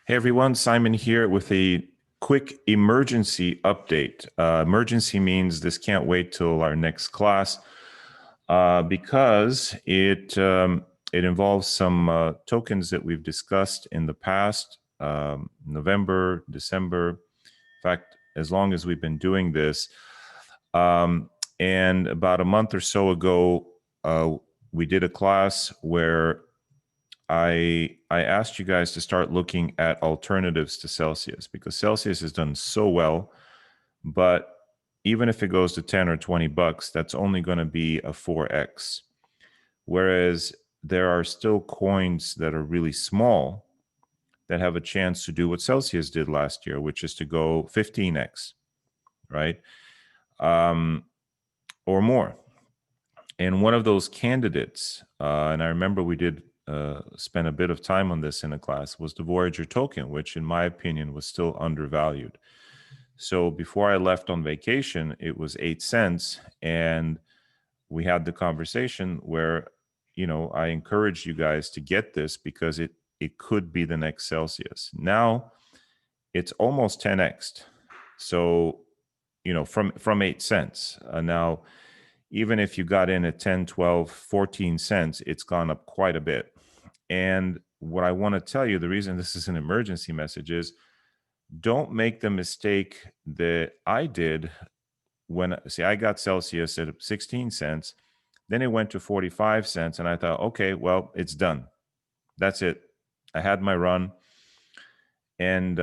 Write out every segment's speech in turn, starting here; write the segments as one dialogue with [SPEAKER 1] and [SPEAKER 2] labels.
[SPEAKER 1] Hey everyone, Simon here with a quick emergency update. Emergency means this can't wait till our next class because it involves some tokens that we've discussed in the past, November, December. In fact, as long as we've been doing this, and about a month or so ago, we did a class where I asked you guys to start looking at alternatives to Celsius because Celsius has done so well, but even if it goes to 10 or 20 bucks, that's only going to be a 4x. Whereas there are still coins that are really small that have a chance to do what Celsius did last year, which is to go 15x, right? Or more. And one of those candidates, and I remember we did spend a bit of time on this in a class, was the Voyager token, which in my opinion was still undervalued. So before I left on vacation, it was 8 cents. And we had the conversation where, I encouraged you guys to get this because it could be the next Celsius. Now it's almost 10x. So, from 8 cents. Now, even if you got in at 10, 12, 14 cents, it's gone up quite a bit. And what I want to tell you, the reason this is an emergency message is don't make the mistake that I did when, I got Celsius at 16 cents, then it went to 45 cents, and I thought, okay, well, it's done. That's it. I had my run. And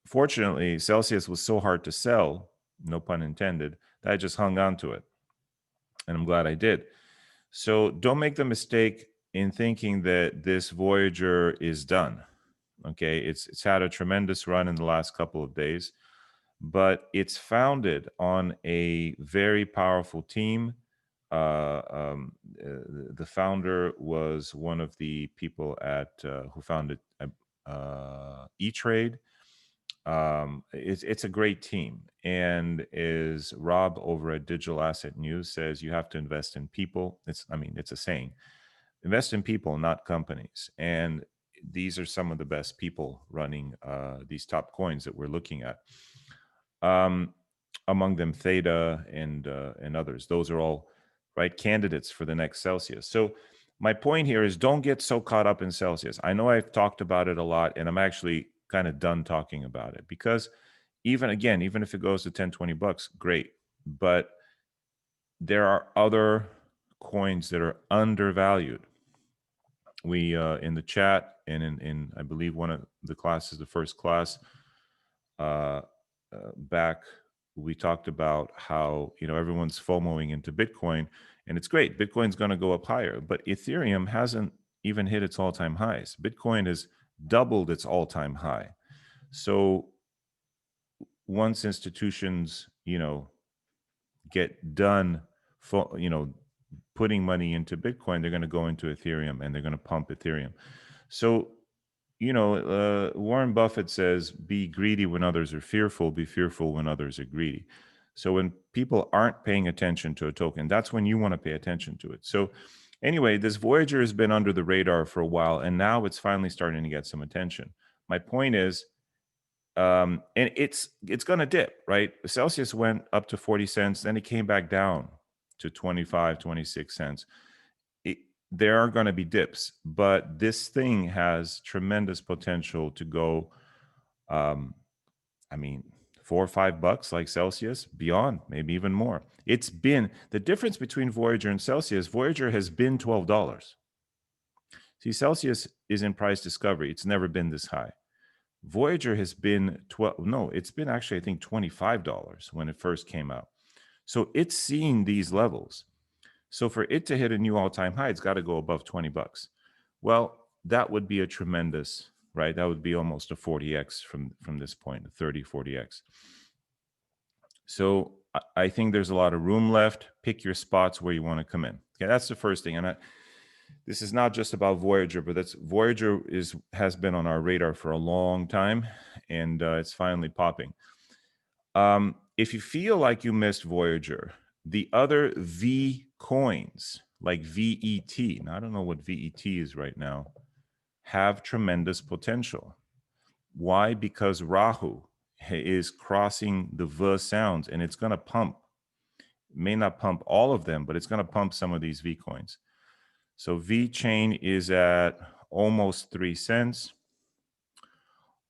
[SPEAKER 1] fortunately, Celsius was so hard to sell, no pun intended, that I just hung on to it. And I'm glad I did. So don't make the mistake in thinking that this Voyager is done. Okay, it's had a tremendous run in the last couple of days, but it's founded on a very powerful team. The founder was one of the people at who founded E-Trade. It's a great team, and as Rob over at Digital Asset News says, you have to invest in people. It's a saying, invest in people, not companies. And these are some of the best people running these top coins that we're looking at. Among them, Theta and others. Those are all right candidates for the next Celsius. So my point here is don't get so caught up in Celsius. I know I've talked about it a lot, and I'm actually kind of done talking about it because even if it goes to 10, 20 bucks, great. But there are other coins that are undervalued. We in the chat and in I believe one of the classes, the first class back, we talked about how everyone's FOMOing into Bitcoin, and it's great. Bitcoin's going to go up higher, but Ethereum hasn't even hit its all-time highs. Bitcoin has doubled its all-time high. So once institutions, get done, putting money into Bitcoin, they're going to go into Ethereum and they're going to pump Ethereum. So, Warren Buffett says, be greedy when others are fearful, be fearful when others are greedy. So when people aren't paying attention to a token, that's when you want to pay attention to it. So anyway, this Voyager has been under the radar for a while, and now it's finally starting to get some attention. My point is, and it's going to dip, right? Celsius went up to 40 cents, then it came back down to 25, 26 cents. There are going to be dips, but this thing has tremendous potential to go, 4 or 5 bucks like Celsius, beyond, maybe even more. It's been the difference between Voyager and Celsius. Voyager has been $12. See, Celsius is in price discovery. It's never been this high. Voyager has been it's been actually, I think, $25 when it first came out. So it's seen these levels. So for it to hit a new all-time high, it's got to go above 20 bucks. Well, that would be a tremendous, right? That would be almost a 40x from this point, a 30, 40x. So I think there's a lot of room left. Pick your spots where you want to come in. Okay, that's the first thing. And this is not just about Voyager, but Voyager has been on our radar for a long time, and it's finally popping. If you feel like you missed Voyager, the other V coins like VET. Now I don't know what VET is right now. have tremendous potential. Why? Because Rahu is crossing the V sounds, and it's going to pump. It may not pump all of them, but it's going to pump some of these V coins. So V chain is at almost 3 cents.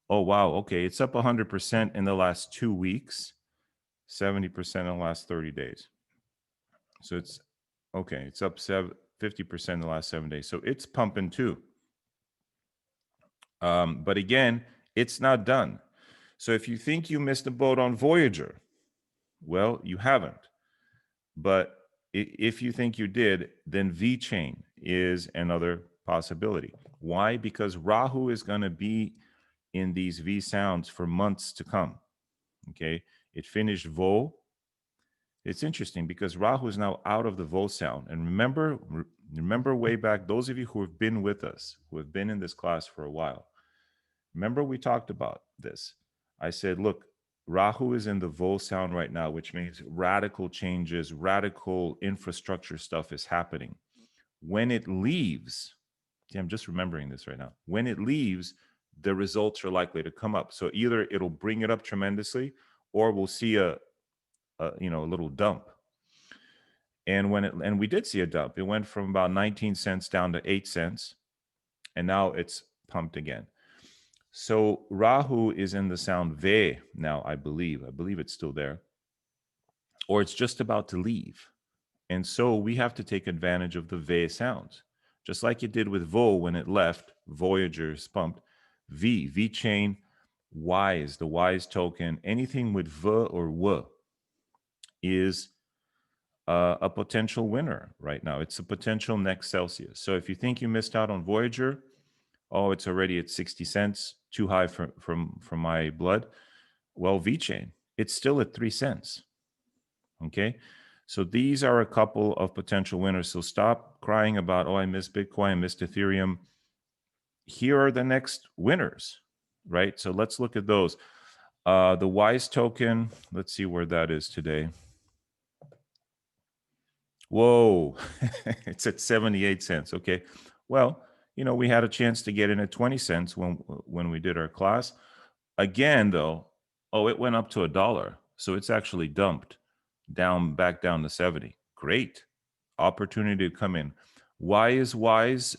[SPEAKER 1] Oh, wow. Okay. It's up 100% in the last 2 weeks, 70% in the last 30 days. So it's okay. It's up 50% in the last 7 days. So it's pumping too. But again, it's not done. So if you think you missed the boat on Voyager, well, you haven't. But if you think you did, then V chain is another possibility. Why? Because Rahu is going to be in these V sounds for months to come. Okay. It finished Vo. It's interesting because Rahu is now out of the Vo sound. And remember way back, those of you who have been with us, who have been in this class for a while, remember we talked about this. I said, look, Rahu is in the Vo sound right now, which means radical changes, radical infrastructure stuff is happening. When it leaves, see, I'm just remembering this right now. When it leaves, the results are likely to come up. So either it'll bring it up tremendously, or we'll see a little dump. And we did see a dump. It went from about 19 cents down to 8 cents, and now it's pumped again. So Rahu is in the sound Ve now, I believe. I believe it's still there. Or it's just about to leave. And so we have to take advantage of the Ve sounds. Just like it did with Vo when it left, Voyager's pumped. V chain, WISE, the WISE token, anything with V or W is a potential winner right now. It's a potential next Celsius. So if you think you missed out on Voyager, oh, it's already at 60 cents, too high from my blood. Well, VeChain, it's still at 3 cents. Okay. So these are a couple of potential winners. So stop crying about, oh, I missed Bitcoin, I missed Ethereum. Here are the next winners, right? So let's look at those. The WISE token, let's see where that is today. Whoa, it's at 78 cents. Okay. Well, we had a chance to get in at 20 cents when we did our class. Again, though, it went up to $1. So it's actually dumped back down to 70. Great opportunity to come in. Why is WISE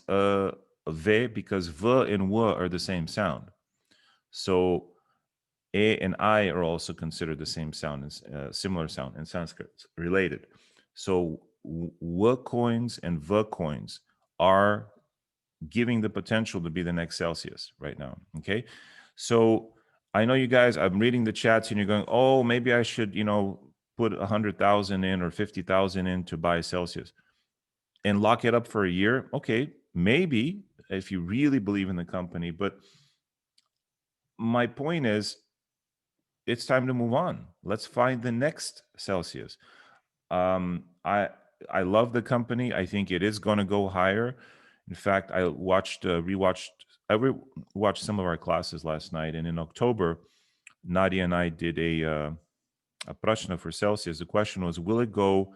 [SPEAKER 1] V? Because V and W are the same sound. So A and I are also considered the same sound, similar sound in Sanskrit, related. So W coins and V coins are giving the potential to be the next Celsius right now. Okay. So I know you guys, I'm reading the chats and you're going, oh, maybe I should, put 100,000 in or 50,000 in to buy Celsius and lock it up for a year. Okay. Maybe if you really believe in the company, but my point is it's time to move on. Let's find the next Celsius. I love the company. I think it is going to go higher. In fact, I rewatched some of our classes last night, and in October, Nadia and I did a prashna for Celsius. The question was, will it go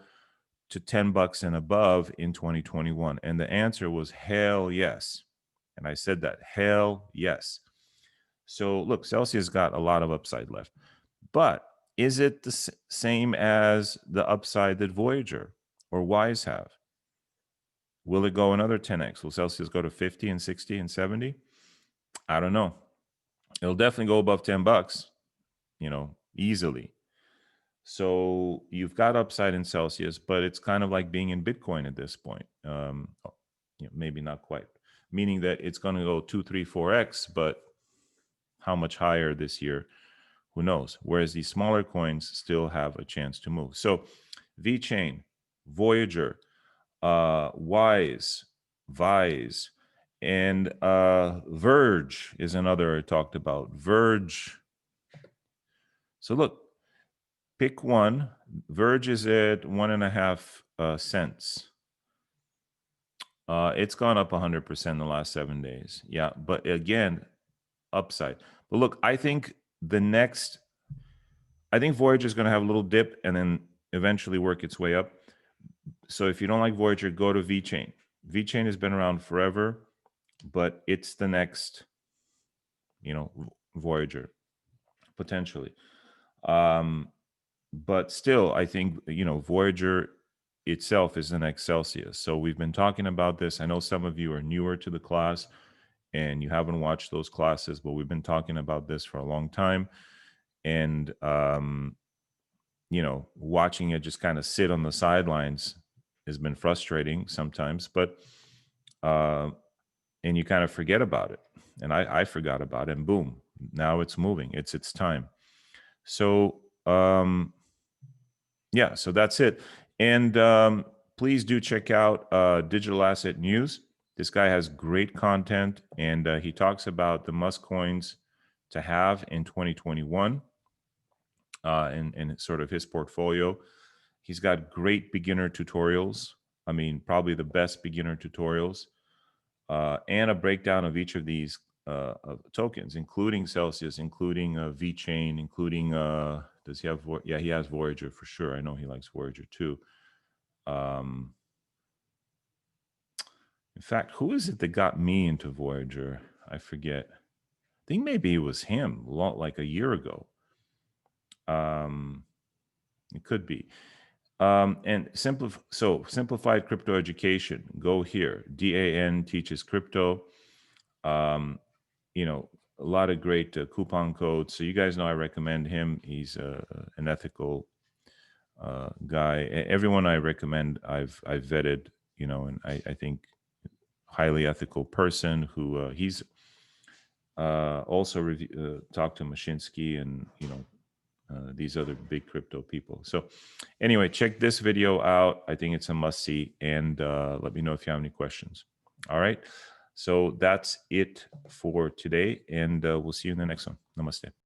[SPEAKER 1] to $10 and above in 2021? And the answer was hell yes. And I said that, hell yes. So look, Celsius got a lot of upside left, but is it the same as the upside that Voyager or WISE have? Will it go another 10x? Will Celsius go to 50 and 60 and 70? I don't know. It'll definitely go above $10, easily. So you've got upside in Celsius, but it's kind of like being in Bitcoin at this point. Maybe not quite, meaning that it's going to go 2, 3, 4x, but how much higher this year? Who knows? Whereas these smaller coins still have a chance to move. So VeChain, Voyager, WISE, VISE, and Verge is another I talked about. Verge. So look, pick one. Verge is at 1.5 cents. It's gone up 100% in the last 7 days. Yeah, but again, upside. But look, I think Voyager is going to have a little dip and then eventually work its way up. So if you don't like Voyager, go to VeChain. VeChain has been around forever. but it's the next, Voyager potentially. But still, I think, Voyager itself is the next Celsius. So we've been talking about this. I know some of you are newer to the class and you haven't watched those classes, but we've been talking about this for a long time. And, watching it just kind of sit on the sidelines has been frustrating sometimes, but, and you kind of forget about it. And I forgot about it, and boom, now it's moving. It's time. So, yeah, so that's it. And please do check out Digital Asset News. This guy has great content, and he talks about the must coins to have in 2021 and sort of his portfolio. He's got great beginner tutorials. I mean, probably the best beginner tutorials, and a breakdown of each of these tokens, including Celsius, including VeChain, including does he have? Yeah, he has Voyager for sure. I know he likes Voyager too. In fact, who is it that got me into Voyager? I forget. I think maybe it was him, like a year ago. It could be. And simplified crypto education. Go here. DAN teaches crypto. A lot of great coupon codes. So you guys know I recommend him. He's an ethical guy. Everyone I recommend, I've vetted. And I think highly ethical person who he's also talked to Mashinsky and these other big crypto people. So anyway, check this video out. I think it's a must see, and let me know if you have any questions. All right. So that's it for today, and we'll see you in the next one. Namaste.